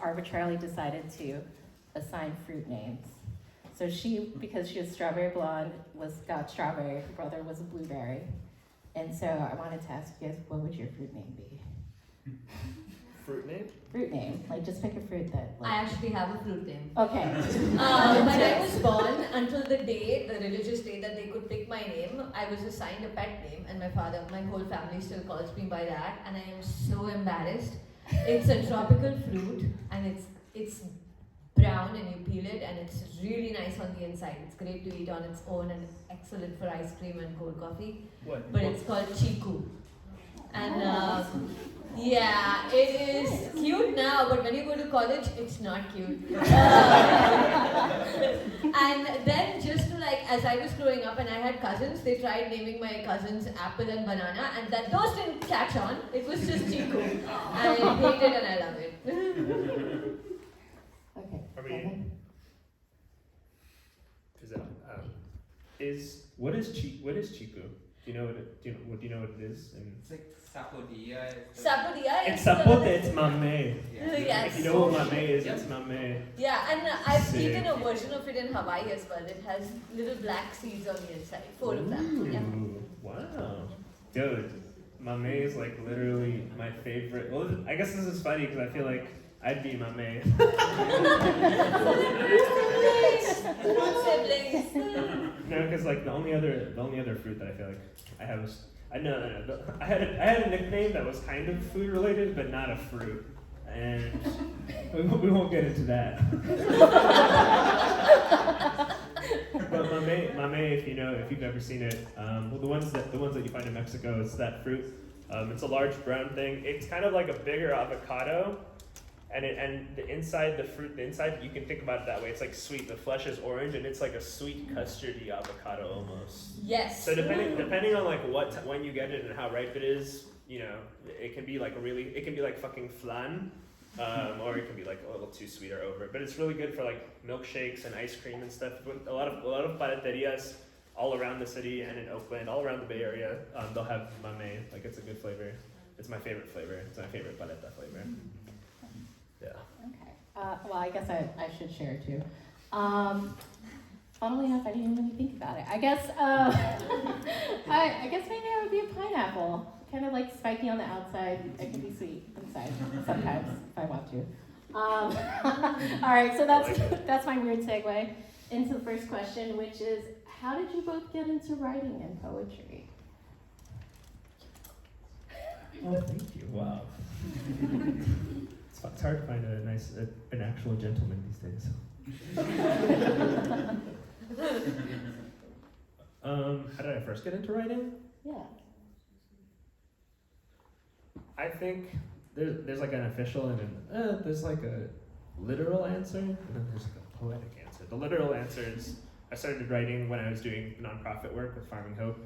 arbitrarily decided to assign fruit names. So she, because she was strawberry blonde, got strawberry. Her brother was a blueberry. And so I wanted to ask you guys, what would your fruit name be? Fruit name? Fruit name, like just pick a fruit that. I actually have a fruit name. Okay. When I was born, until the day, the religious day that they could pick my name, I was assigned a pet name, and my whole family still calls me by that, and I am so embarrassed. It's a tropical fruit, and it's brown, and you peel it, and it's really nice on the inside. It's great to eat on its own, and it's excellent for ice cream and cold coffee. What? But it's called chiku, and yeah, it is cute now, but when you go to college, it's not cute. And then just to as I was growing up and I had cousins, they tried naming my cousins Apple and Banana, and those didn't catch on. It was just Chiku. I hate it and I love it. Okay. Are we? What is Chiku? Do you know what it is? It's like Sapodiya. Sapodiya. It's sapote. It's mame. Yes. If you know what mame is, it's mame. Yeah, and I've Sick. eaten a version of it in Hawaii as well. It has little black seeds on the inside. 4 of them. Yeah. Wow. Dude, mame is like literally my favorite. Well, I guess this is funny because I feel like I'd be mame. Siblings. No, because like the only other fruit that I feel like I have is I had a nickname that was kind of food related, but not a fruit, and we won't get into that. But mame, if you've ever seen it, well the ones that you find in Mexico, it's that fruit. It's a large brown thing. It's kind of like a bigger avocado. And the inside you can think about it that way. It's like sweet. The flesh is orange, and it's like a sweet custardy avocado almost. Yes. So depending on like when you get it and how ripe it is, it can be like fucking flan, or it can be like a little too sweet or over. But it's really good for like milkshakes and ice cream and stuff. A lot of paleterias all around the city and in Oakland, all around the Bay Area, they'll have mame. Like it's a good flavor. It's my favorite flavor. It's my favorite paleta flavor. Yeah. Okay. Well, I guess I should share too. Funnily enough, I didn't even really think about it. I guess I guess maybe I would be a pineapple. Kind of like spiky on the outside. It can be sweet inside sometimes if I want to. All right. So that's my weird segue into the first question, which is, how did you both get into writing and poetry? Oh, thank you. Wow. It's hard to find an actual gentleman these days. How did I first get into writing? Yeah. I think there's like an official and there's like a literal answer, and then there's like a poetic answer. The literal answer is I started writing when I was doing nonprofit work with Farming Hope.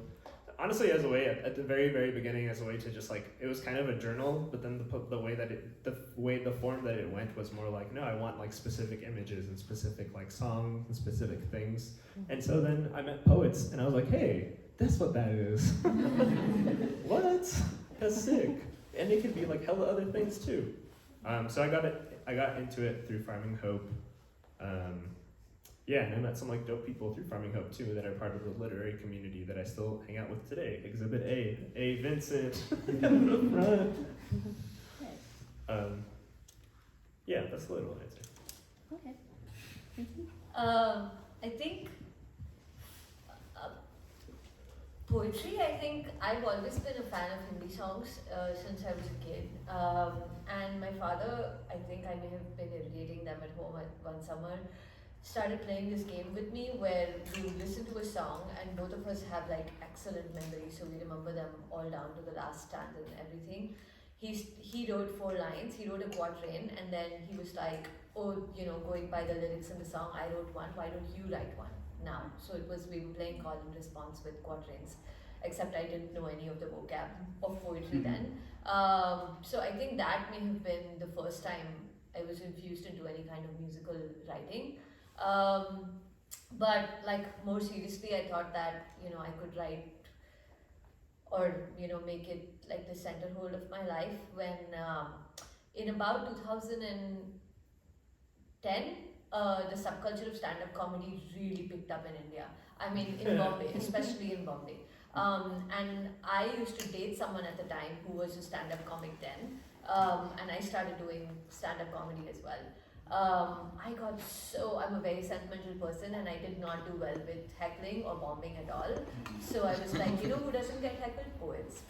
Honestly, as a way at the very, very beginning, as a way to just like, it was kind of a journal, but then the form that it went was more like, no, I want like specific images and specific like songs and specific things. And so then I met poets, and I was like, hey, that's what that is. What? That's sick. And it could be like hella other things too. So I got into it through Farming Hope. Yeah, and I met some like dope people through Farming Hope too that are part of the literary community that I still hang out with today. Exhibit A Vincent. Yeah, that's the literal answer. Okay. I think poetry, I've always been a fan of Hindi songs since I was a kid. And my father, I think I may have been reading them at home one summer, started playing this game with me where we listen to a song and both of us have like excellent memories, so we remember them all down to the last stanza and everything. He wrote 4 lines, he wrote a quatrain, and then he was like, oh, going by the lyrics in the song, I wrote one, why don't you write one now? So we were playing call and response with quatrains, except I didn't know any of the vocab of poetry then. So I think that may have been the first time I was infused into any kind of musical writing. But like more seriously, I thought that, I could write or, make it like the center hold of my life when in about 2008, 10, the subculture of stand-up comedy really picked up in India. I mean, in Bombay, especially in Bombay. And I used to date someone at the time who was a stand-up comic then, and I started doing stand-up comedy as well. I'm a very sentimental person and I did not do well with heckling or bombing at all. So I was like, who doesn't get heckled? Poets.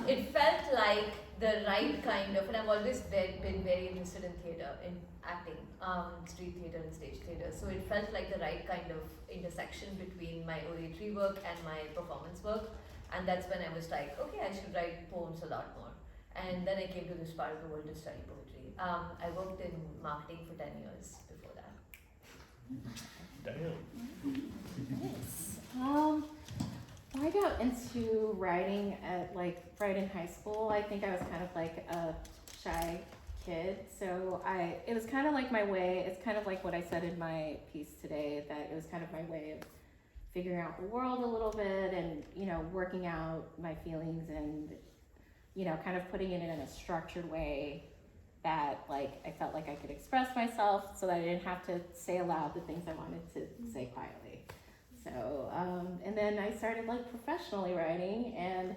It felt like the right kind of, and I've always been very interested in theatre, in acting, street theatre and stage theatre. So it felt like the right kind of intersection between my oratory work and my performance work. And that's when I was like, okay, I should write poems a lot more. And then I came to this part of the world to study poetry. I worked in marketing for 10 years before that. Damn. Nice. I got into writing right in high school. I think I was kind of like a shy kid. So it was kind of like my way, it's kind of like what I said in my piece today, that it was kind of my way of figuring out the world a little bit and, working out my feelings and, kind of putting it in a structured way that I felt like I could express myself so that I didn't have to say aloud the things I wanted to say quietly. So, and then I started professionally writing, and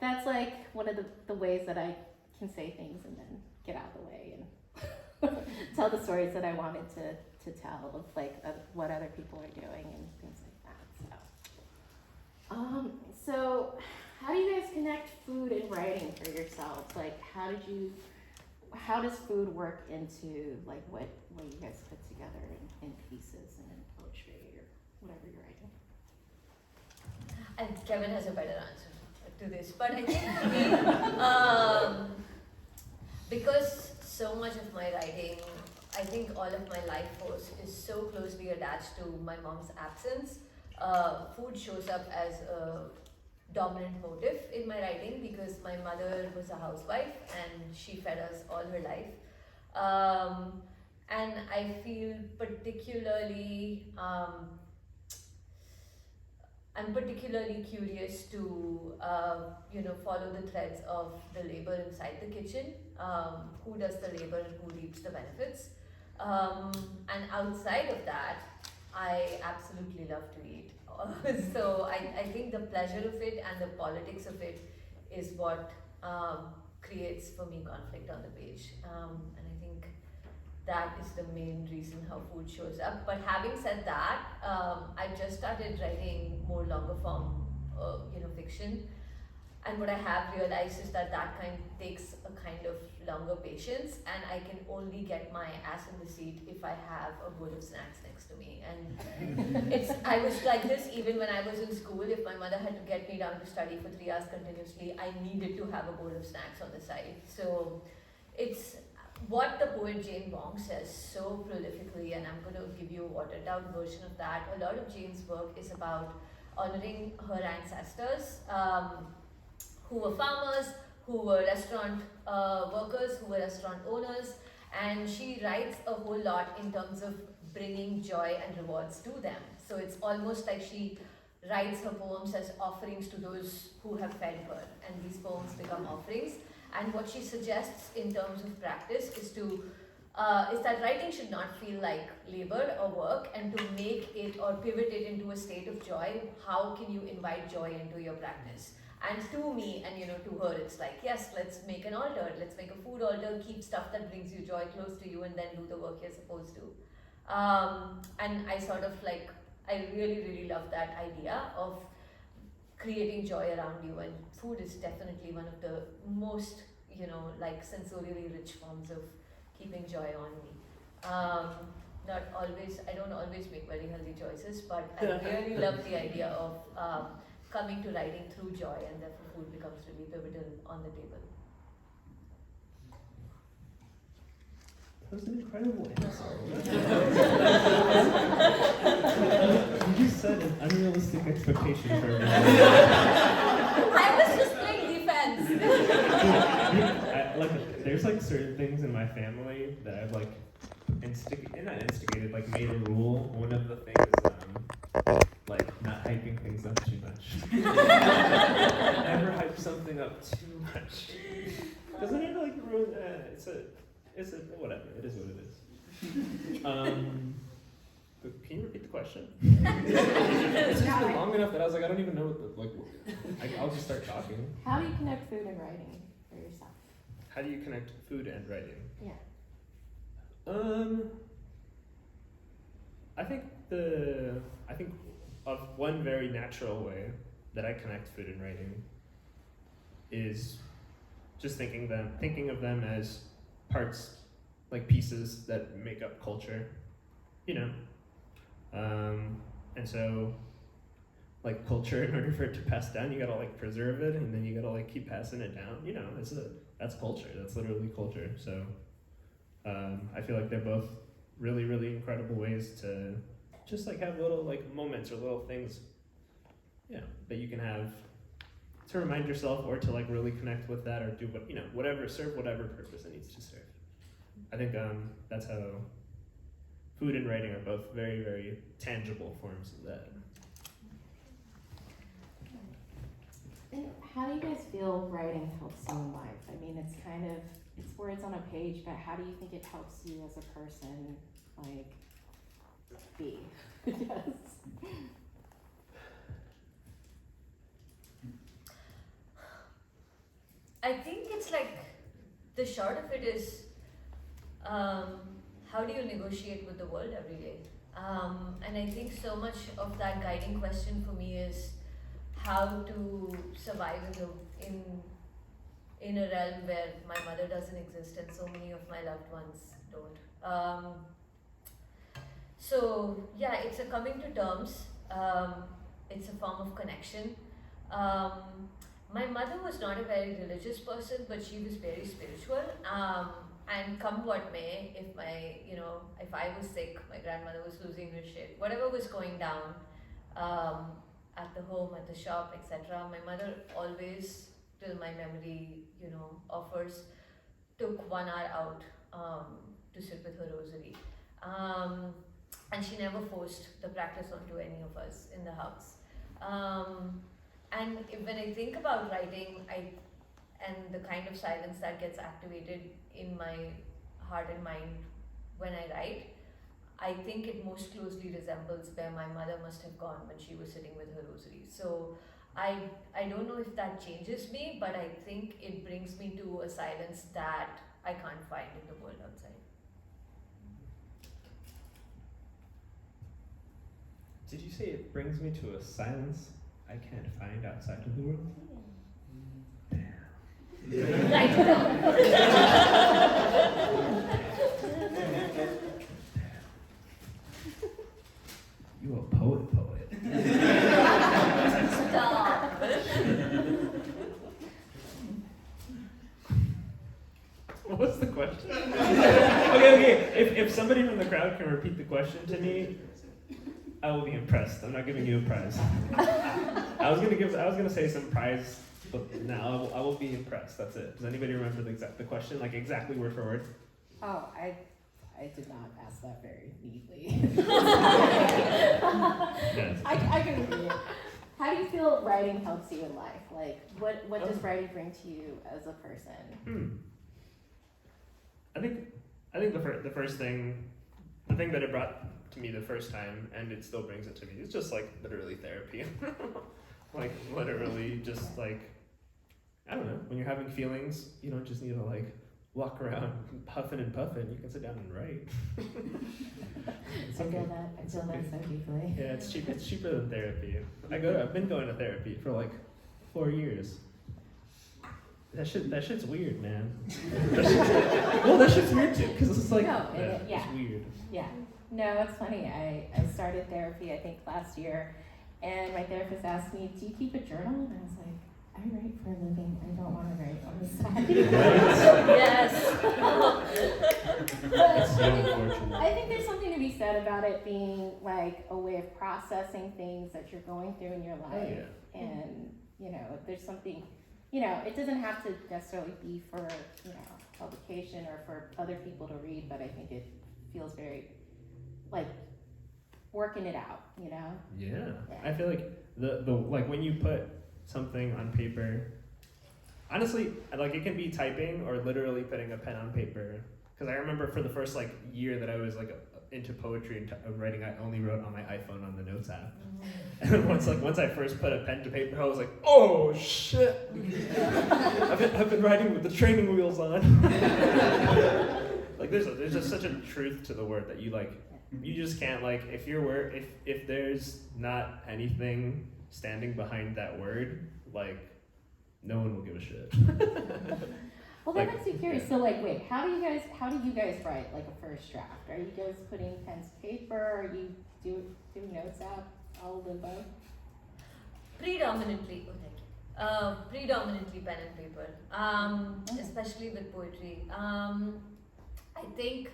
that's one of the ways that I can say things and then get out of the way and tell the stories that I wanted to tell of what other people are doing and things like that. So how do you guys connect food and writing for yourselves? How does food work into what you guys put together in pieces and in poetry or whatever you're writing? And Kevin has a better answer to this, but I think for me, because so much of my writing, I think all of my life force is so closely attached to my mom's absence, food shows up as a dominant motive in my writing because my mother was a housewife and she fed us all her life. And I feel I'm particularly curious to, follow the threads of the labor inside the kitchen. Who does the labor and who reaps the benefits? And outside of that, I absolutely love to eat. So I think the pleasure of it and the politics of it is what creates for me conflict on the page. And I think that is the main reason how food shows up. But having said that, I just started writing more longer form, fiction. And what I have realized is that takes a kind of longer patience, and I can only get my ass in the seat if I have a bowl of snacks next to me. And I was like this even when I was in school. If my mother had to get me down to study for 3 hours continuously, I needed to have a bowl of snacks on the side. So it's what the poet Jane Bong says so prolifically, and I'm going to give you a watered down version of that. A lot of Jane's work is about honoring her ancestors, who were farmers, who were restaurant workers, who were restaurant owners, and she writes a whole lot in terms of bringing joy and rewards to them. So it's almost like she writes her poems as offerings to those who have fed her, and these poems become offerings. And what she suggests in terms of practice is that writing should not feel like labor or work, and to make it or pivot it into a state of joy. How can you invite joy into your practice? And to me, and to her, it's like, yes, let's make an altar, let's make a food altar, keep stuff that brings you joy close to you, and then do the work you're supposed to. And I really, really love that idea of creating joy around you, and food is definitely one of the most, sensorially rich forms of keeping joy on me. I don't always make very healthy choices, but I really love the idea of coming to writing through joy, and therefore food becomes really pivotal on the table. That was an incredible answer. You just set an unrealistic expectation for everyone. I was just playing defense. There's certain things in my family that I've not instigated, made a rule. One of the things like not hyping things up too much. Never hype something up too much. Doesn't it like ruin? It's a whatever. It is what it is. But can you repeat the question? It's just been long enough that I was like, I don't even know what the like. I'll just start talking. How do you connect food and writing for yourself? How do you connect food and writing? Yeah. I think of one very natural way that I connect food and writing is just thinking of them as parts, like pieces that make up culture, you know. And so, like culture, in order for it to pass down, you gotta like preserve it, and then you gotta like keep passing it down. You know, that's culture. That's literally culture. So, I feel like they're both really, really incredible ways to just like have little like moments or little things, you know, that you can have to remind yourself or to like really connect with that or do what, you know, whatever, serve whatever purpose it needs to serve. I think that's how food and writing are both very, very tangible forms of that. And how do you guys feel writing helps you in life? I mean, it's words on a page, but how do you think it helps you as a person, like, be? Yes. I think it's like, the short of it is, how do you negotiate with the world every day? And I think so much of that guiding question for me is how to survive in a realm where my mother doesn't exist and so many of my loved ones don't. So yeah, it's a coming to terms. It's a form of connection. My mother was not a very religious person, but she was very spiritual. And come what may, if I was sick, my grandmother was losing her shit, whatever was going down at the home, at the shop, etc. My mother always, till my memory, offers, took 1 hour out to sit with her rosary. And she never forced the practice onto any of us in the house. And when I think about writing, and the kind of silence that gets activated in my heart and mind when I write, I think it most closely resembles where my mother must have gone when she was sitting with her rosary. So I don't know if that changes me, but I think it brings me to a silence that I can't find in the world outside. Did you say it brings me to a silence I can't find outside of the world? You a poet. Stop. What was the question? Okay. If somebody from the crowd can repeat the question to me, I will be impressed. I'm not giving you a prize. I was gonna say some prize, but now I will be impressed. That's it. Does anybody remember the question, like exactly word for word? Oh, I did not ask that very neatly. Yes. I can repeat it. How do you feel writing helps you in life? Like, what does writing bring to you as a person? I think the thing that it brought to me the first time, and it still brings it to me, it's just like literally therapy. Like literally just like, I don't know, when you're having feelings, you don't just need to like walk around huffing and puffing, you can sit down and write. I feel that so deeply. Yeah, it's cheaper than therapy. I've been going to therapy for like 4 years. That shit's weird, man. That shit's weird too, because it's like, it's weird. Yeah. No, it's funny. I started therapy, I think, last year, and my therapist asked me, do you keep a journal? And I was like, I write for a living. I don't want to write on the side. Yes. It's so unfortunate. I think there's something to be said about it being like a way of processing things that you're going through in your life. Oh, yeah. And, there's something, it doesn't have to necessarily be for, publication or for other people to read, but I think it feels very, like, working it out, you know? Yeah. Yeah. I feel like the like when you put something on paper, honestly, like it can be typing or literally putting a pen on paper. Because I remember for the first like year that I was like into poetry and writing, I only wrote on my iPhone on the Notes app. And once I first put a pen to paper, I was like, oh shit! I've been writing with the training wheels on. Like there's just such a truth to the word that you just can't like if there's not anything standing behind that word, like no one will give a shit. Well, that Like, makes me curious. yeah. So, like, wait, how do you guys write like a first draft? Are you guys putting pen to paper? Are you doing Notes app? All of the above? Predominantly, predominantly pen and paper, Okay. especially with poetry. I think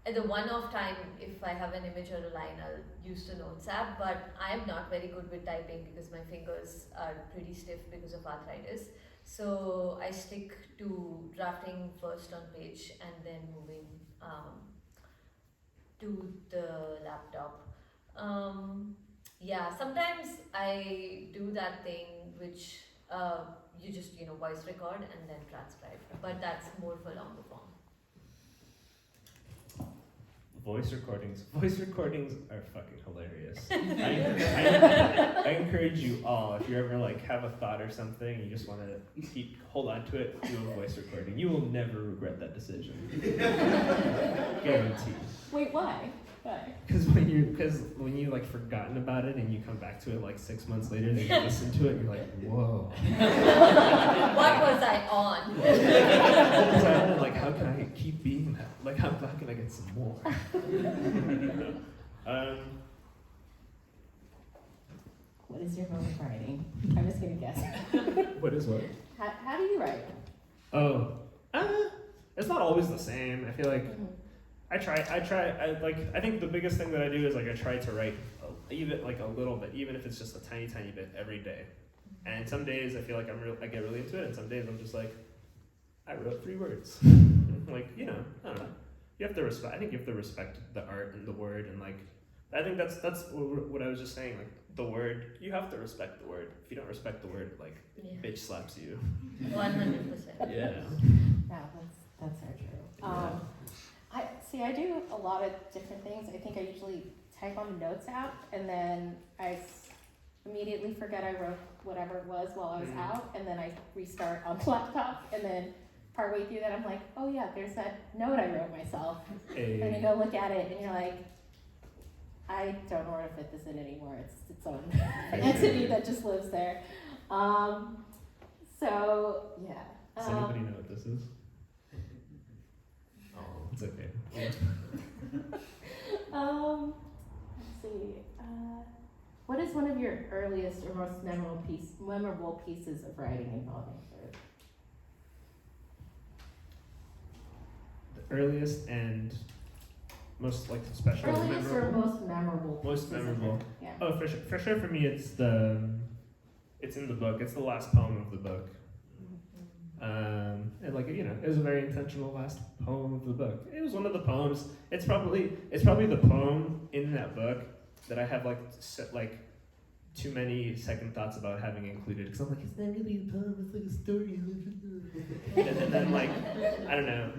at the one-off time, if I have an image or a line, I'll use the Notes app, but I'm not very good with typing because my fingers are pretty stiff because of arthritis. So I stick to drafting first on page and then moving to the laptop. Yeah, sometimes I do that thing which you just voice record and then transcribe, but that's more for longer form. Voice recordings are fucking hilarious. I encourage you all, if you ever like have a thought or something, you just want to hold on to it, do a voice recording. You will never regret that decision. Guaranteed. Wait, why? Why? Because when you like forgotten about it and you come back to it like 6 months later and you listen to it, you're like, whoa. What was I on? What was I on? Like, how can I keep being that? Like, how can I get some more? What is your mode of writing? I'm just gonna guess. What is what? How do you write? Oh, it's not always the same. I feel like I think the biggest thing that I do is like I try to write even like a little bit, even if it's just a tiny bit every day. And some days I feel like I get really into it, and some days I'm just like, I wrote 3 words. Like, I don't know. You have to respect. I think you have to respect the art and the word, and like, I think that's what I was just saying. Like the word, you have to respect the word. If you don't respect the word, like, bitch slaps you. 100%. Yeah. No, that's so true. I do a lot of different things. I think I usually type on the Notes app, and then I immediately forget I wrote whatever it was while I was out, and then I restart on the laptop, and then partway through that I'm like, oh yeah, there's that note I wrote myself. And you go look at it, and you're like, I don't know where to fit this in anymore. It's its own entity that just lives there. So yeah. Does anybody know what this is? Oh, it's okay. Let's see. What is one of your earliest or most memorable pieces of writing involving food? The earliest and most like special, Earliest or memorable. most memorable? Most pieces of memorable. it? Yeah. Oh, for sure. For me, it's in the book. It's the last poem of the book. And like it was a very intentional last poem of the book. It was one of the poems. It's probably the poem in that book that I have like too many second thoughts about having included, because I'm like, it's not really a poem. It's like a story. And then like I don't know.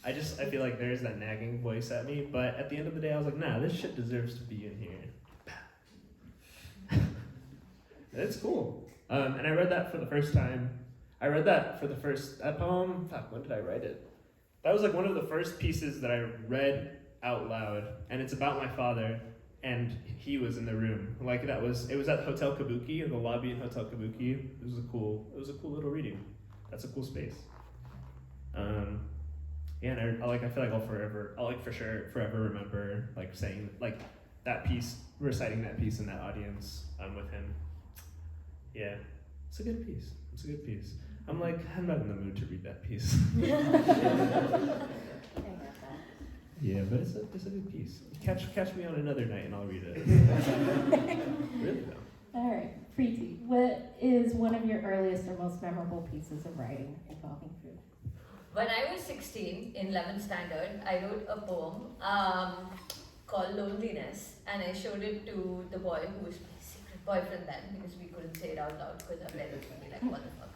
I feel like there's that nagging voice at me, but at the end of the day, I was like, nah, this shit deserves to be in here. It's cool. And I read that for the first time. That poem, fuck, when did I write it? That was like one of the first pieces that I read out loud, and it's about my father, and he was in the room. Like it was at Hotel Kabuki, in the lobby in Hotel Kabuki. It was a cool little reading. That's a cool space. Yeah, and I feel like I'll for sure forever remember like saying like that piece, reciting that piece in that audience with him. Yeah, it's a good piece. I'm not in the mood to read that piece. I get that. Yeah, but it's a good piece. Catch me on another night and I'll read it. Really though. All right, Preeti, what is one of your earliest or most memorable pieces of writing involving food? When I was 16 in 11th standard, I wrote a poem called Loneliness, and I showed it to the boy who was my secret boyfriend then, because we couldn't say it out loud because our parents would be like, what the fuck.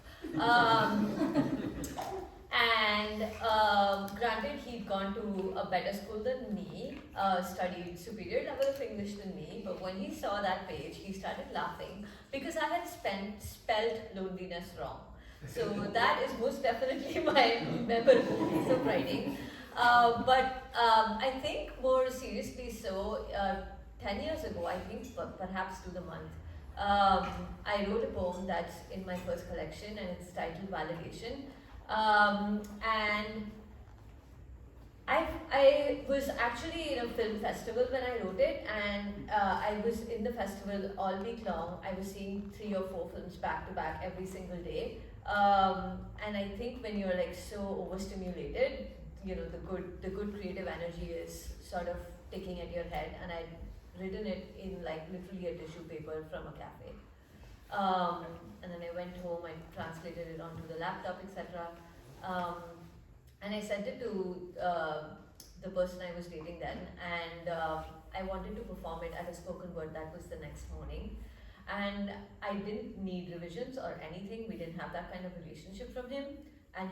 Granted, he'd gone to a better school than me, studied superior level of English than me, but when he saw that page, he started laughing because I had spelled loneliness wrong. So that is most definitely my memorable piece of writing. I think more seriously so, 10 years ago, I think perhaps to the month, I wrote a poem that's in my first collection and it's titled Validation. And I was actually in a film festival when I wrote it, and I was in the festival all week long. I was seeing 3 or 4 films back to back every single day. And I think when you're like so overstimulated, you know, the good creative energy is sort of ticking at your head, and I'd written it in like literally a tissue paper from a cafe. And then I went home, I translated it onto the laptop, etc. And I sent it to the person I was dating then, and I wanted to perform it at a spoken word that was the next morning. And I didn't need revisions or anything. We didn't have that kind of relationship from him. And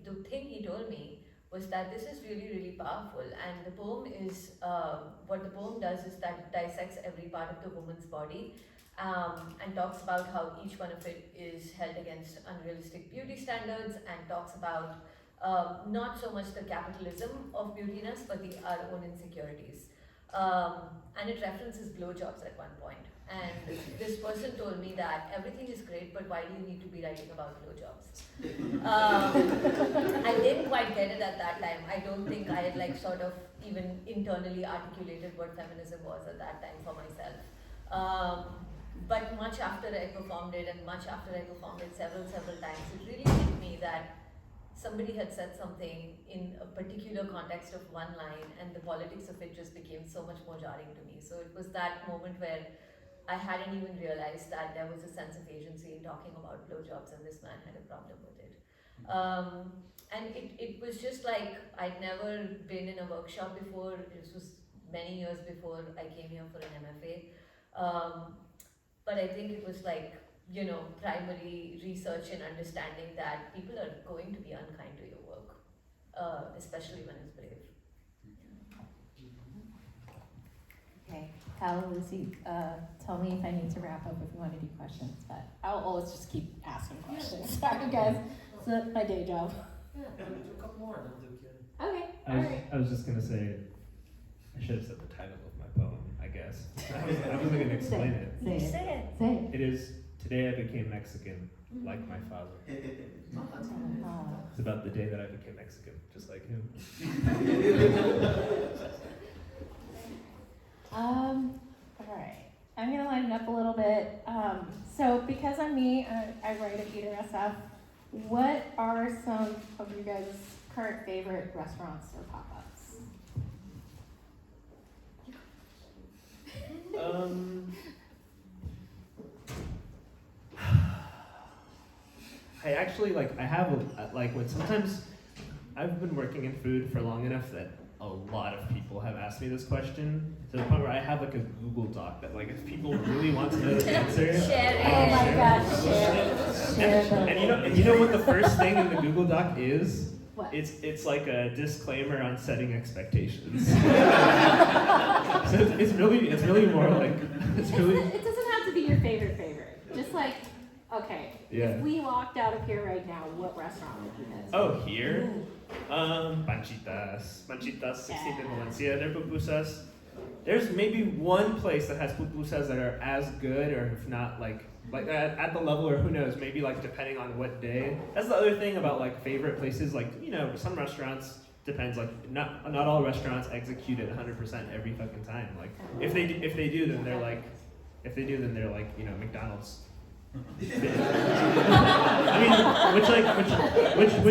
the thing he told me was that this is really, really powerful. And the poem is, what the poem does is that it dissects every part of the woman's body and talks about how each one of it is held against unrealistic beauty standards, and talks about not so much the capitalism of beautiness, but our own insecurities. And it references blowjobs at one point. And this person told me that everything is great, but why do you need to be writing about blowjobs? I didn't quite get it at that time. I don't think I had like sort of even internally articulated what feminism was at that time for myself. But much after I performed it, and much after I performed it several times, it really hit me that somebody had said something in a particular context of one line, and the politics of it just became so much more jarring to me. So it was that moment where I hadn't even realized that there was a sense of agency in talking about blowjobs, and this man had a problem with it. And it was just like, I'd never been in a workshop before. This was many years before I came here for an MFA. But I think it was like, you know, primary research and understanding that people are going to be unkind to your work, especially when it's brave. Okay, Cal, Lucy, tell me if I need to wrap up if you want to do questions, but I'll always just keep asking questions. Sorry guys, it's my day job. Yeah, do a couple more, then we'll do Q&A. Okay, alright. I was just gonna say, I should have said the title of my poem, I guess. I wasn't gonna explain it. Say it. Say it. Say it. It is, today I became Mexican, like my father. It's about the day that I became Mexican, just like him. Alright. I'm gonna line it up a little bit. So because I'm me, I write at Eater SF. What are some of you guys' current favorite restaurants or pop-ups? I actually I have when sometimes I've been working in food for long enough that a lot of people have asked me this question to the point where I have a Google Doc that if people really want to know the answer, Share it. Oh my gosh, share and you know what the first thing in the Google Doc is? What? It's like a disclaimer on setting expectations. So it's really more it's really. It doesn't have to be your favorite. Just okay. Yeah. If we walked out of here right now, what restaurant would you guys? Oh, here? Panchitas, 16th and Valencia, they're pupusas. There's maybe one place that has pupusas that are as good, or if not at the level, or who knows, maybe depending on what day. That's the other thing about favorite places, some restaurants, depends, not all restaurants execute it 100% every fucking time. If they do, then they're McDonald's. I mean, which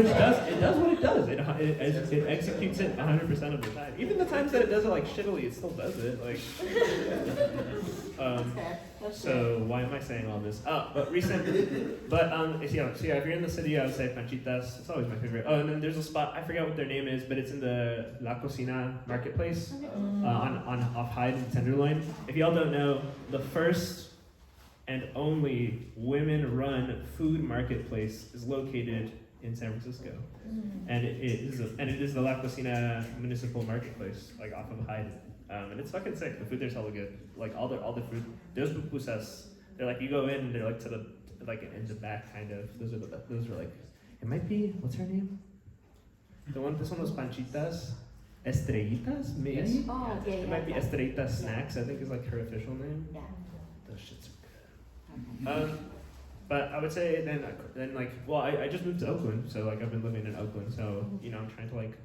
does what it does. It executes it 100% of the time. Even the times that it does it like shittily, it still does it. Like, That's fair. That's fair. so why am I saying all this? Oh, but so yeah, if you're in the city, I would say Panchitas. It's always my favorite. Oh, and then there's a spot, I forgot what their name is, but it's in the La Cocina Marketplace on off Hyde and Tenderloin. If y'all don't know, the first and only women-run food marketplace is located in San Francisco, and it is the La Cocina Municipal Marketplace, like off of Hyde, and it's fucking sick. The food there's hella good. Like all the food. Those pupusas, they're like you go in and they're like to the in the back kind of. Those are like it might be what's her name? This one was Panchitas. Estrellitas, maybe? Yes. Oh, yeah, It might be yeah. Estrellitas Snacks, I think is like her official name. Yeah. Those shits are good. But I would say then I just moved to Oakland, so like I've been living in Oakland, so you know I'm trying to like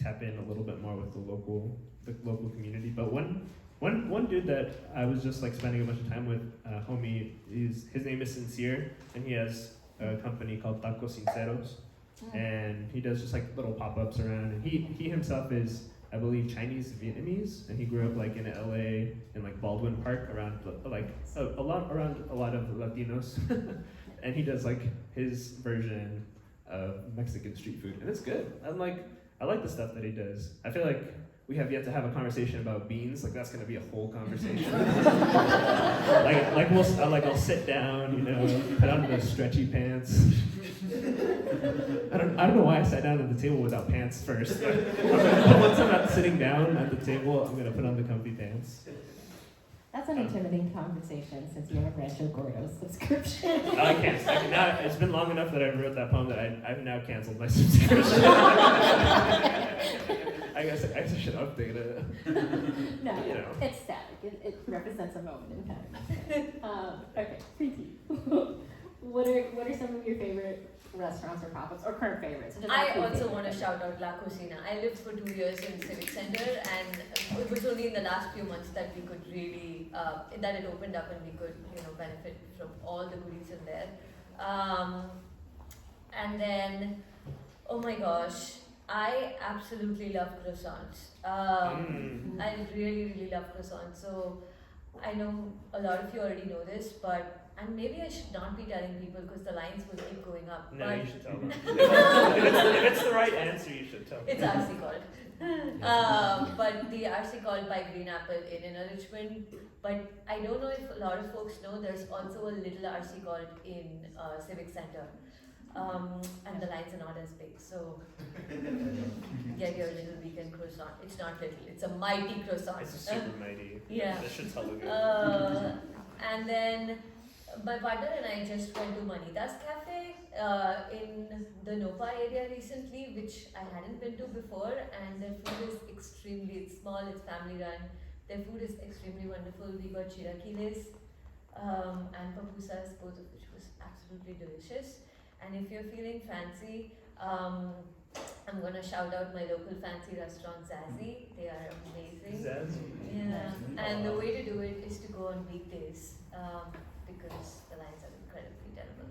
tap in a little bit more with the local community. But one dude that I was just like spending a bunch of time with, homie, his name is Sincere, and he has a company called Tacos Sinceros. And he does just like little pop-ups around, and he himself is, I believe, Chinese Vietnamese, and he grew up like in LA in like Baldwin Park around like a lot of Latinos, and he does like his version of Mexican street food, and it's good. I like the stuff that he does. I feel like we have yet to have a conversation about beans. Like that's gonna be a whole conversation. I'll sit down, you know, put on the stretchy pants. I don't know why I sat down at the table without pants first. But once I'm not sitting down at the table, I'm gonna put on the comfy pants. That's an intimidating conversation since you have a Rancho Gordo subscription. I can't. Now it's been long enough that I wrote that poem that I've now canceled my subscription. I guess I should update it. No, You know. it's static. It represents a moment in time. Okay, Preeti. What are some of your favorite restaurants or pop-ups or current favorites? Just I not food also favorites. want to shout out La Cocina. I lived for 2 years in Civic Center, and it was only in the last few months that we could really, that it opened up and we could, benefit from all the goodies in there. And then, oh my gosh, I absolutely love croissants. I really, really love croissants. So I know a lot of you already know this, and maybe I should not be telling people because the lines will keep going up. No, but you should tell them. if it's the right answer, you should tell them. it's RC called. But the RC called by Green Apple in Richmond. But I don't know if a lot of folks know there's also a little RC called in Civic Center. And the lines are not as big, so get your little weekend croissant. It's not little, it's a mighty croissant. It's a super mighty. Yeah. That shit's hella good. And then my partner and I just went to Manitas Cafe in the Nopa area recently, which I hadn't been to before, and their food is it's small, it's family run. Their food is extremely wonderful. We got chilaquiles and pupusas, both of which was absolutely delicious. And if you're feeling fancy, I'm gonna shout out my local fancy restaurant, Zazzy. They are amazing. Zazzy. Yeah, and the way to do it is to go on weekdays because the lines are incredibly terrible.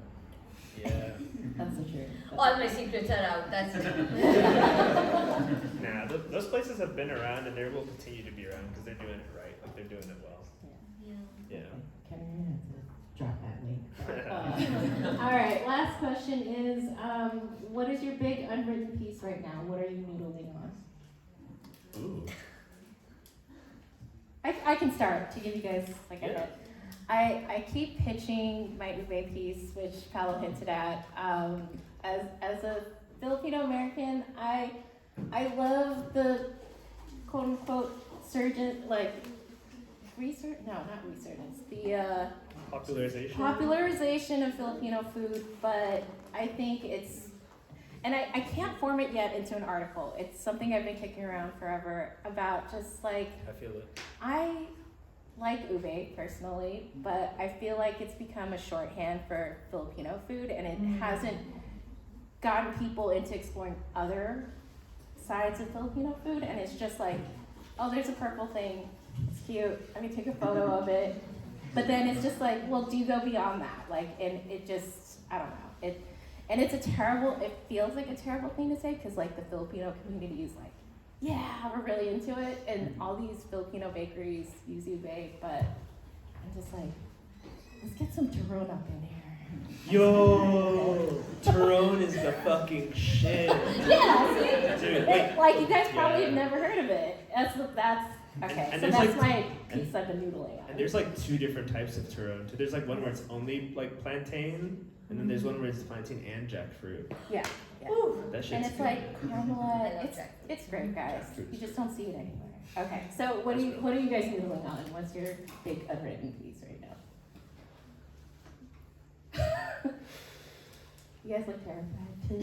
Yeah. That's the truth. All my secrets are out. That's it. Nah, those places have been around and they will continue to be around because they're doing it right. Like they're doing it well. Yeah. Yeah. Yeah. Kevin, you're gonna have to drop that link. All right, last question is, what is your big unwritten piece right now? What are you noodling on? Ooh. I can start to give you guys like a hit. I keep pitching my ube piece, which Paolo hinted at. As a Filipino American, I love the quote unquote the popularization of Filipino food, but I think and I can't form it yet into an article. It's something I've been kicking around forever about just like, I feel it. I like ube personally, but I feel like it's become a shorthand for Filipino food, and it hasn't gotten people into exploring other sides of Filipino food, and it's just like, oh, there's a purple thing, it's cute, let me take a photo of it, But then it's just like, well, do you go beyond that? Like, and it just, I don't know. And it's a terrible, it feels like a terrible thing to say because like the Filipino community is like, yeah, we're really into it. And all these Filipino bakeries use ube, but I'm just like, let's get some turon up in here. Yo, Turon is the fucking shit. Yeah, see? Dude, wait. Like you guys probably Yeah. have never heard of it. That's okay. And So there's, that's like, my piece I've been noodling on. And there's like two different types of Turon. There's like one where it's only like plantain, and then there's one where it's plantain and jackfruit. Yeah, yeah. That shit's And it's good. like caramel. I love It's jackfruit. it's great, guys. Jackfruit. You just don't see it anywhere. Okay, so what are you guys noodling on? What's your big unwritten piece right now? You guys look terrified too.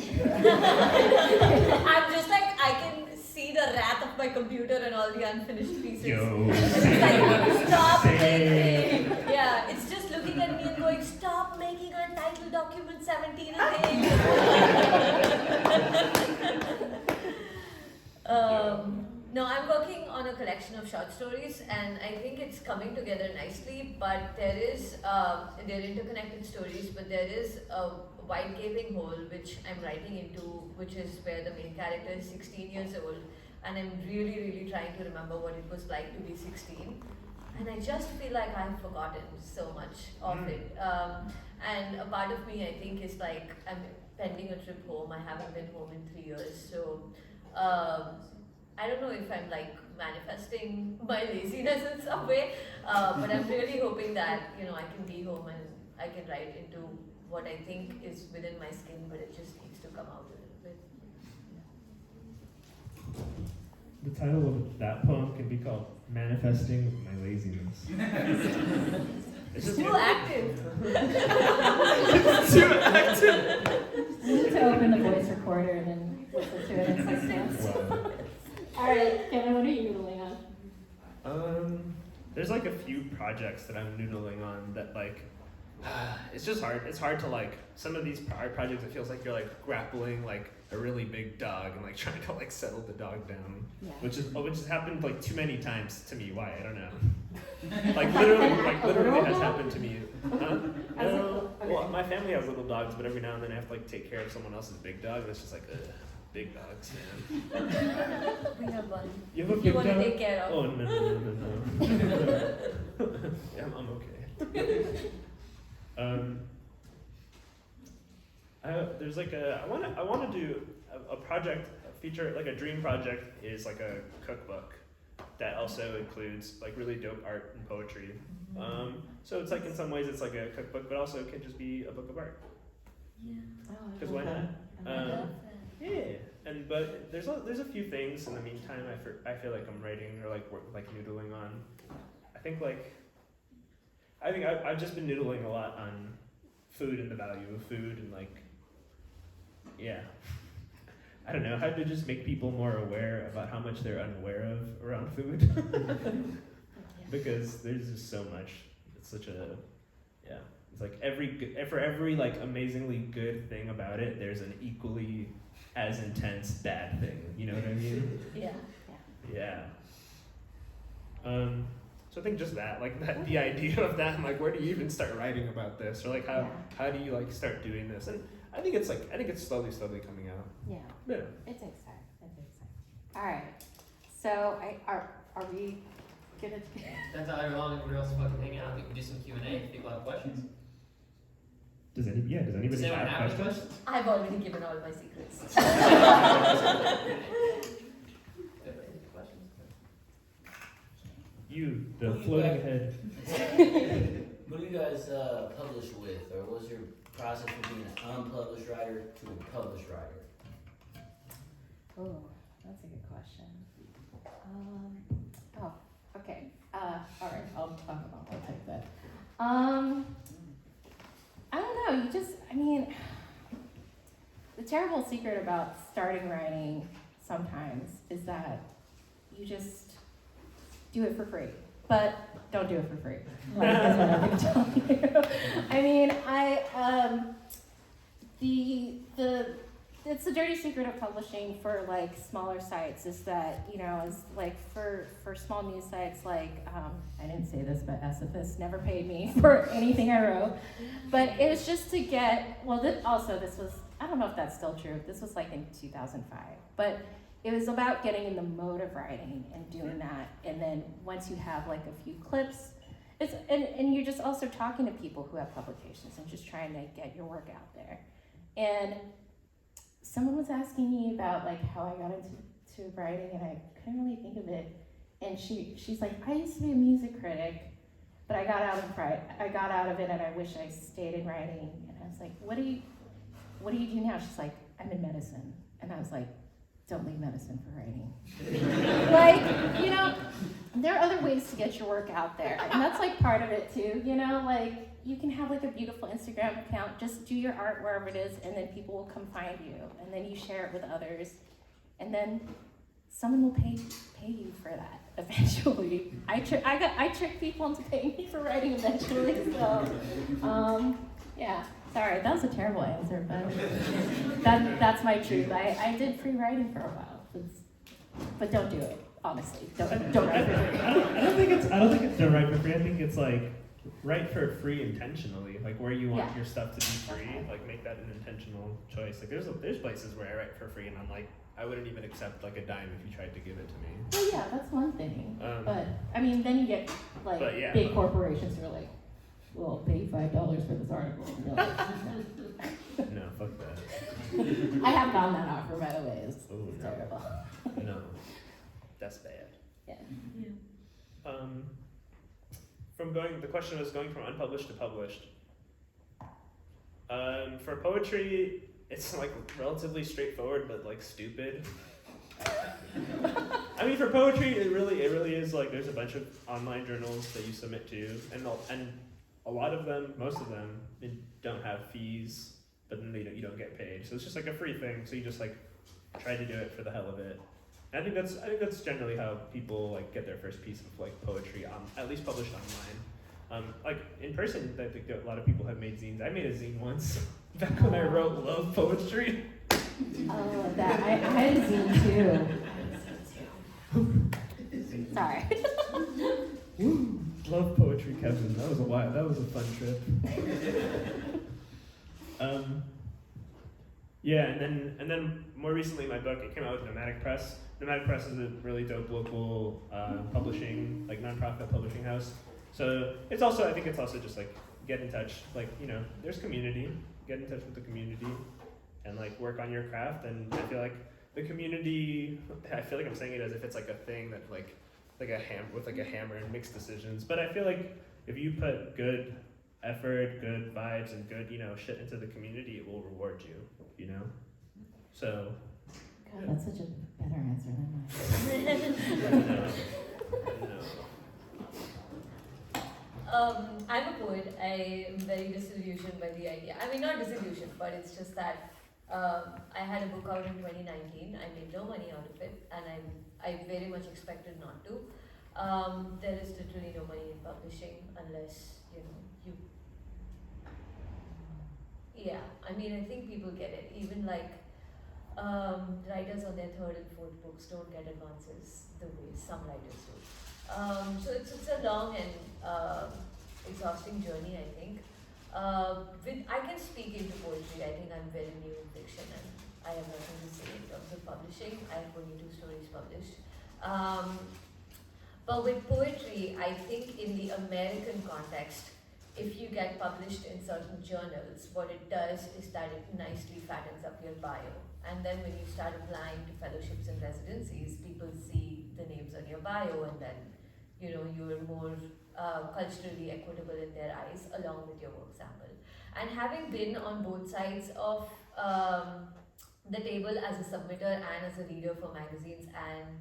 I'm just like, I can see the wrath of my computer and all the unfinished pieces. Yo. It's like, stop Same. making. Yeah, it's just looking at me and going, stop making our title document 17 a page. No, I'm working on a collection of short stories, and I think it's coming together nicely. But there is, they're interconnected stories, but there is a wide gaping hole which I'm writing into, which is where the main character is 16 years old, and I'm really, really trying to remember what it was like to be 16. And I just feel like I've forgotten so much of it. And a part of me, I think, is like, I'm pending a trip home. I haven't been home in 3 years, so I don't know if I'm like manifesting my laziness in some way, but I'm really hoping that, you know, I can be home and I can write into what I think is within my skin, but it just needs to come out a little bit. The title of that poem can be called "Manifesting My Laziness." It's just Too active. too active. We need to open the voice recorder and then listen to it in 6 months. Wow. All right, Kevin, what are you noodling on? There's like a few projects that I'm noodling on that like, it's just hard. It's hard to like, some of these projects it feels like you're like grappling like a really big dog and like trying to like settle the dog down. Yeah. Which has happened like too many times to me. Why? I don't know. Like literally has happened to me. No, well, my family has little dogs, but every now and then I have to like take care of someone else's big dog, and it's just like, ugh, big dogs, man. We have one. You have a You big want to dog? take care of. Oh no. Yeah, I'm okay. There's like I want to do a project, a feature, like a dream project is like a cookbook that also includes like really dope art and poetry. So it's like in some ways it's like a cookbook, but also it can just be a book of art. Yeah. Because why not? I love Yeah, but there's a few things in the meantime I feel like I'm writing or like noodling on. I think I've just been noodling a lot on food and the value of food and like, yeah. I don't know, how to just make people more aware about how much they're unaware of around food. Because there's just so much. It's such a, yeah. It's like for every like amazingly good thing about it, there's an equally as intense bad thing. You know what I mean? Yeah. Yeah. So I think just that, like the idea of that, and like where do you even start writing about this, or like how do you like start doing this? And I think it's slowly coming out. Yeah. Yeah. It takes time. All right. So are we gonna? Depends on how long everyone else fucking hang out. We can do some Q&A if people have questions. Does anybody Does anyone have have any questions? questions? I've already given all my secrets. You, the floating head. Who do you guys publish with, or what was your process from being an unpublished writer to a published writer? Oh, that's a good question. Okay. All right. I'll take that. I don't know. The terrible secret about starting writing sometimes is that you just do it for free, but don't do it for free. Like is what I'm going to tell you. it's the dirty secret of publishing for like smaller sites is that, you know, is like for small news sites like, I didn't say this, but SFS never paid me for anything I wrote. But it was just to get, well, this was, I don't know if that's still true. This was like in 2005. But it was about getting in the mode of writing and doing that. And then once you have like a few clips, and you're just also talking to people who have publications and just trying to get your work out there. And someone was asking me about like how I got into writing, and I couldn't really think of it. And she's like, I used to be a music critic, but I got out of it, and I wish I stayed in writing. And I was like, what do you do now? She's like, I'm in medicine. And I was like, don't leave medicine for writing. Like, you know, there are other ways to get your work out there, and that's like part of it too. You know, like you can have like a beautiful Instagram account, just do your art wherever it is, and then people will come find you, and then you share it with others, and then someone will pay you for that eventually. I trick people into paying me for writing eventually. So, yeah. Sorry, that was a terrible answer, but that's my truth. I did free writing for a while, but don't do it. Honestly, don't write for free. I don't think it's don't write for free. I think it's like write for free intentionally, like where you want your stuff to be free. Like make that an intentional choice. Like there's places where I write for free, and I'm like, I wouldn't even accept like a dime if you tried to give it to me. Well, yeah, that's one thing. But I mean, then you get like big corporations who are like, "Well, I'll pay you $5 for this article." And you're like, No, fuck that. I have gotten that offer, by the way. It's no. terrible. No, that's bad. Yeah. The question was going from unpublished to published. For poetry, it's like relatively straightforward, but like stupid. I mean, for poetry, it really is like there's a bunch of online journals that you submit to, and a lot of them, most of them, they don't have fees, but then you don't get paid. So it's just like a free thing. So you just like try to do it for the hell of it. And I think that's generally how people like get their first piece of like poetry, at least published online. Like in person, I think a lot of people have made zines. I made a zine once back when I wrote love poetry. Oh, that I had a zine too. Sorry. Love poetry, Kevin. That was a fun trip. Yeah, and then more recently, my book, it came out with Nomadic Press. Nomadic Press is a really dope local publishing, like nonprofit publishing house. So I think it's also just like get in touch, like, you know, there's community, get in touch with the community and like work on your craft. And I feel like the community, I feel like I'm saying it as if it's like a thing that like a hammer and makes decisions. But I feel like if you put good effort, good vibes, and good, you know, shit into the community, it will reward you, you know? So. God, that's such a better answer than mine. No. I'm a poet. I am very disillusioned by the idea. I mean, not disillusioned, but it's just that I had a book out in 2019. I made no money out of it, and I very much expected not to. There is literally no money in publishing unless, you know, yeah, I mean, I think people get it. Even like writers on their third and fourth books don't get advances the way some writers do. So it's a long and exhausting journey, I think. I can speak into poetry. I think I'm very new in fiction, and I have nothing to say in terms of publishing. I have only 2 stories published. But with poetry, I think in the American context, if you get published in certain journals, what it does is that it nicely fattens up your bio. And then when you start applying to fellowships and residencies, people see the names on your bio, and then, you know, you're more culturally equitable in their eyes along with your work sample. And having been on both sides of the table as a submitter and as a reader for magazines and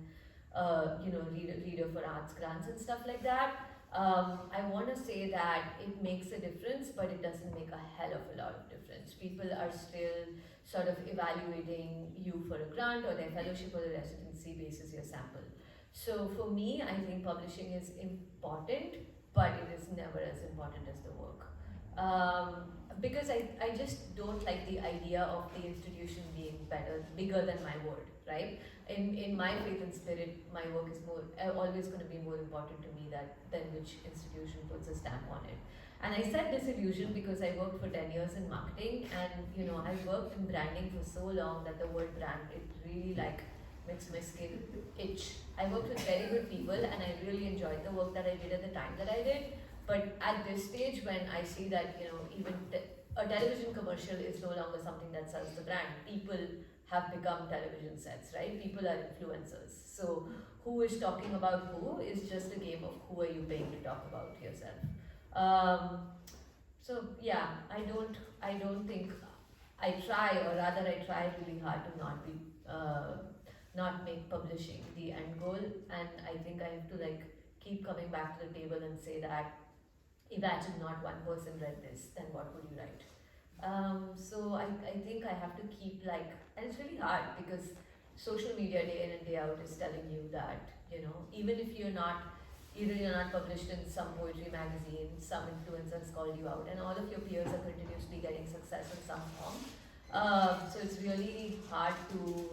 you know, reader for arts grants and stuff like that, I want to say that it makes a difference, but it doesn't make a hell of a lot of difference. People are still sort of evaluating you for a grant or their fellowship or the residency basis your sample. So for me, I think publishing is important, but it is never as important as the work. because I just don't like the idea of the institution being bigger than my word, right? In my faith and spirit, my work is always going to be more important to me than which institution puts a stamp on it. And I said disillusion because I worked for 10 years in marketing, and I worked in branding for so long that the word brand, it really makes my skin itch. I worked with very good people and I really enjoyed the work that I did at the time that I did. But at this stage, when I see that even a television commercial is no longer something that sells the brand, people have become television sets, right? People are influencers. So who is talking about who is just a game of who are you paying to talk about yourself. So yeah, I don't think I try, or rather I try really hard to not make publishing the end goal, and I think I have to keep coming back to the table and say that imagine not one person read this, then what would you write? So I think I have to keep and it's really hard because social media day in and day out is telling you that, even if you're not published in some poetry magazine, some influencers called you out, and all of your peers are continuously getting success in some form. So it's really hard to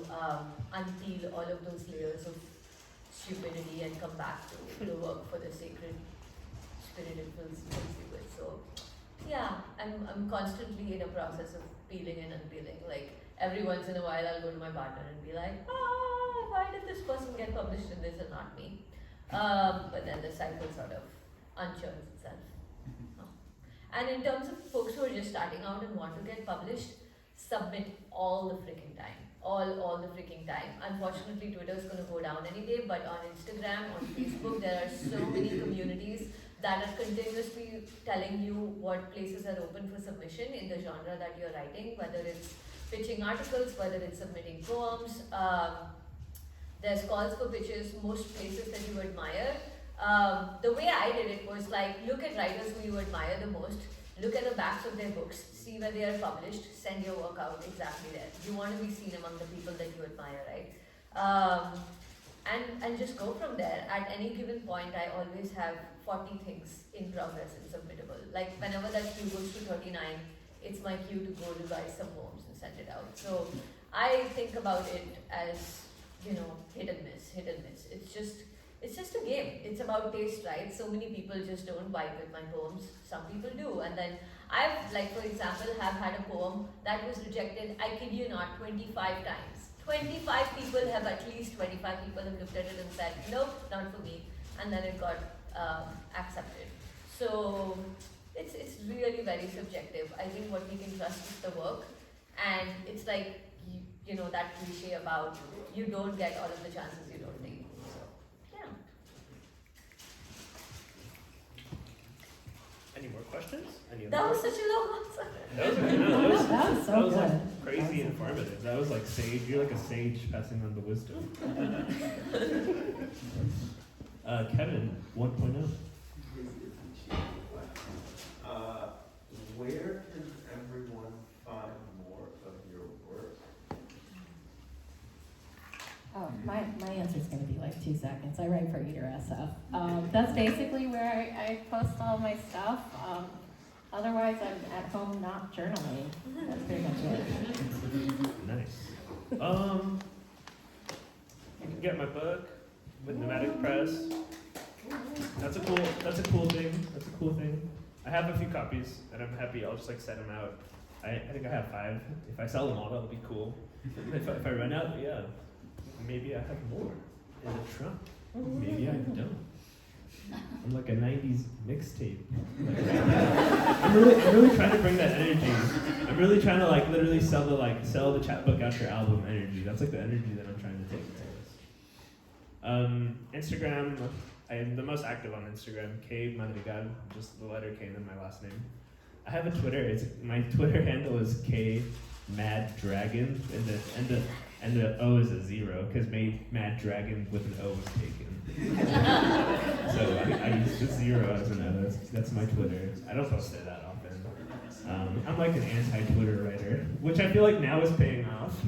unpeel all of those layers of stupidity and come back to the work for the sacred spirit it fills you with. So yeah, I'm constantly in a process of peeling and unpeeling. Every once in a while I'll go to my partner and be like, why did this person get published in this and not me? But then the cycle sort of unchurns itself. And in terms of folks who are just starting out and want to get published, submit all the freaking time. All the freaking time. Unfortunately, Twitter's going to go down any day, but on Instagram, on Facebook, there are so many communities that are continuously telling you what places are open for submission in the genre that you're writing, whether it's pitching articles, whether it's submitting poems. There's calls for pitches, most places that you admire. The way I did it was look at writers who you admire the most, look at the backs of their books, see where they are published, send your work out exactly there. You want to be seen among the people that you admire, right? And just go from there. At any given point, I always have 40 things in progress and submittable. Whenever that queue goes to 39, it's my cue to go revise some poems and send it out. So I think about it as, hit and miss. It's just a game. It's about taste, right? So many people just don't vibe with my poems. Some people do. And then I've, for example, have had a poem that was rejected, I kid you not, 25 times. 25 people have, at least 25 people have looked at it and said, nope, not for me. And then it got accepted. So it's really very subjective. I think what we can trust is the work. And it's that cliche about you don't get all of the chances you don't take. So, yeah. Any more questions? Any other That was questions? such a long answer. That was so like good. crazy informative. That was like sage. You're like a sage passing on the wisdom. Kevin, 1.0. Where can everyone find more of your work? Oh, my answer is going to be 2 seconds. I write for Eater SF. That's basically where I post all my stuff. Otherwise, I'm at home not journaling. That's pretty much it. Nice. You can get my book with Nomadic Press. That's a cool thing. That's a cool thing. I have a few copies, and I'm happy. I'll just set them out. I think I have 5. If I sell them all, that'll be cool. If I run out, yeah, maybe I have more in the trunk. Maybe I don't. I'm like a 90s mixtape. I'm really trying to bring that energy. I'm really trying to literally sell the chapbook out your album energy. That's the energy that I'm trying to take to this. Instagram, I am the most active on Instagram. K Madrigal, just the letter K and then my last name. I have a Twitter. My Twitter handle is K Mad Dragon, and the O is a 0 because Mad Dragon with an O was taken. So I use just 0 as an O. That's my Twitter. I don't post it that often. I'm an anti-Twitter writer, which I feel now is paying off.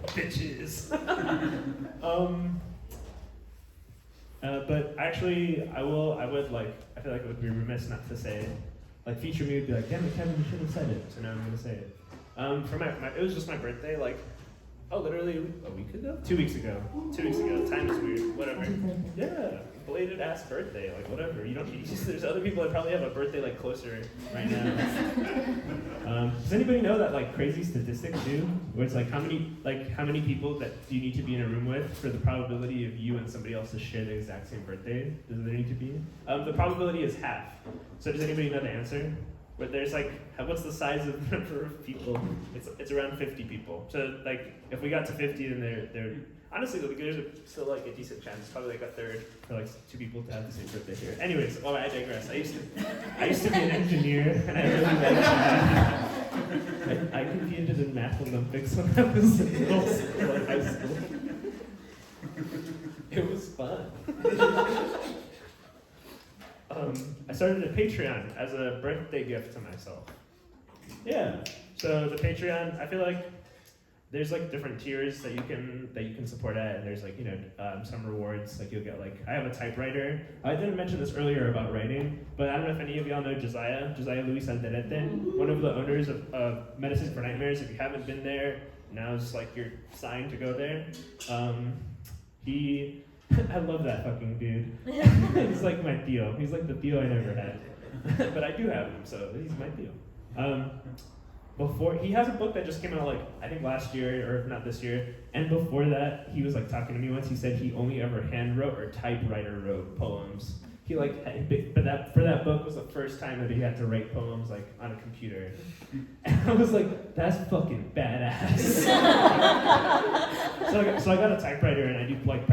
Bitches. But actually, I feel it would be remiss not to say like feature me would be like, damn it, Kevin, you should have said it. So now I'm gonna say it. For it was just my birthday, like, literally a week ago? 2 weeks ago. 2 weeks ago. Time is weird. Whatever. Yeah. Belated ass birthday. Like, whatever. You don't. There's other people that probably have a birthday like closer right now. Does anybody know that like crazy statistic too, where it's like how many people that do you need to be in a room with for the probability of you and somebody else to share the exact same birthday? Does there need to be? The probability is half. So does anybody know the answer? But there's like, what's the size of the number of people? It's around 50 people. So like, if we got to 50, then they're honestly there's still like a decent chance. It's probably like a third for like 2 people to have the same birthday here. Anyways, I digress. I used to be an engineer, and I really liked math. I competed in math Olympics when I was in middle school and high school. It was fun. I started a Patreon as a birthday gift to myself. Yeah. So the Patreon, I feel like there's like different tiers that you can support at, and there's like some rewards. Like you'll get like I have a typewriter. I didn't mention this earlier about writing, but I don't know if any of y'all know Josiah Luis Alderete, one of the owners of Medicine for Nightmares. If you haven't been there, now's like your sign to go there. I love that fucking dude. He's like my Theo. He's like the Theo I never had. But I do have him, so he's my Theo. Before he has a book that just came out like I think last year or if not this year, and before that he was like talking to me once. He said he only ever hand wrote or typewriter wrote poems. He like, but for that book was the first time that he had to write poems like on a computer, and I was like, that's fucking badass. So I got a typewriter and I do like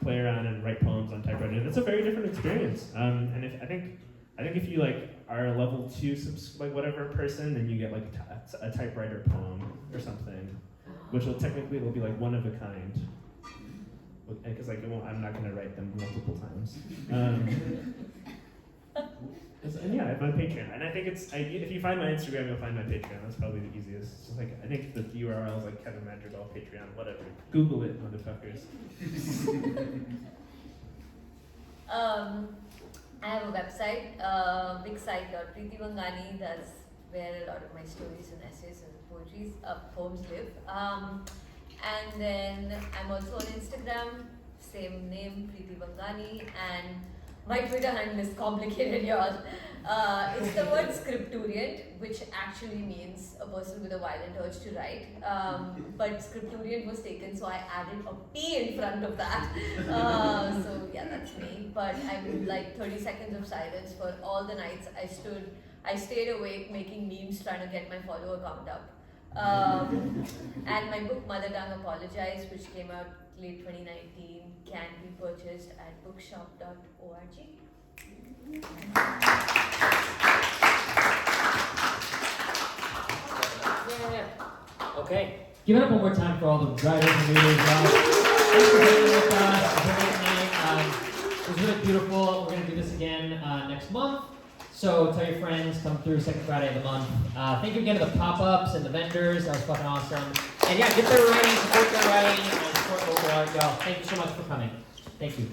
play around and write poems on typewriter, and it's a very different experience. And I think if you like are a level 2 like whatever person, then you get like a typewriter poem or something, which will be like one of a kind. Because like I'm not gonna write them multiple times. And yeah, I have my Patreon, and I think if you find my Instagram, you'll find my Patreon. That's probably the easiest. It's just like I think the URL is like Kevin Madrigal Patreon, whatever. Google it, motherfuckers. I have a website, big site called Preeti Vangani. That's where a lot of my stories and essays and poems live. And then I'm also on Instagram, same name, Preeti Vangani, and my Twitter handle is complicated, y'all. It's the word scripturient, which actually means a person with a violent urge to write. But scripturient was taken, so I added a P in front of that. So yeah, that's me. But I would like 30 seconds of silence for all the nights I stayed awake making memes trying to get my follower count up. And my book Mother Tongue Apologize, which came out late 2019, can be purchased at bookshop.org. Yeah. Okay. Give it up one more time for all the writers and readers. Thanks for being with us. Have a great night. It was really beautiful. We're going to do this again next month. So tell your friends, come through second Friday of the month. Thank you again to the pop-ups and the vendors. That was fucking awesome. And yeah, get their writing, support their writing, and support local art, y'all. Thank you so much for coming. Thank you.